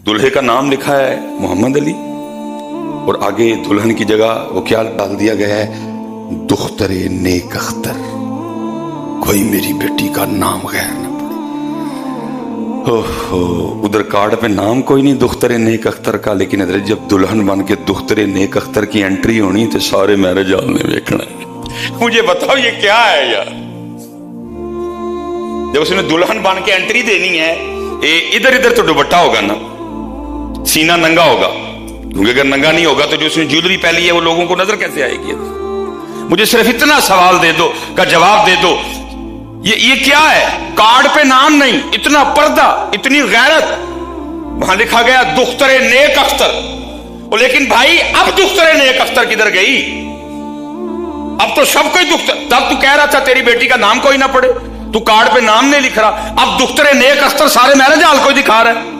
दुल्हे का नाम लिखा है मोहम्मद अली और आगे दुल्हन की जगह वो क्या डाल दिया गया है, दुख्तरे नेक अख्तर, कोई मेरी बेटी का नाम गैर न पड़े। ओहो, उधर कार्ड पे नाम कोई नहीं दुख्तरे नेक अख्तर का, लेकिन इधर जब दुल्हन बन के दुख्तरे नेक अख्तर की एंट्री होनी तो सारे मैरिज हॉल ने देखना है। मुझे बताओ ये क्या है यार। जब उसने दुल्हन बन के एंट्री देनी है, इधर इधर तो दुपट्टा होगा ना, सीना नंगा होगा, क्योंकि अगर नंगा नहीं होगा तो जो उसने ज्वेलरी पहनी है वो लोगों को नजर कैसे आएगी। मुझे सिर्फ इतना सवाल दे दो का जवाब दे दो, ये क्या है? कार्ड पे नाम नहीं, इतना पर्दा, इतनी गैरत, वहां लिखा गया दुख्तरे नेक अख्तर। लेकिन भाई अब दुख्तरे नेक अख्तर किधर गई? अब तो सब कोई दुख्तर, तब तू कह रहा था तेरी बेटी का नाम कोई ना पड़े, तू कार्ड पे नाम नहीं लिख रहा, अब दुख्तरे नेक अख्तर सारे मैरिज हॉल को दिखा रहा है।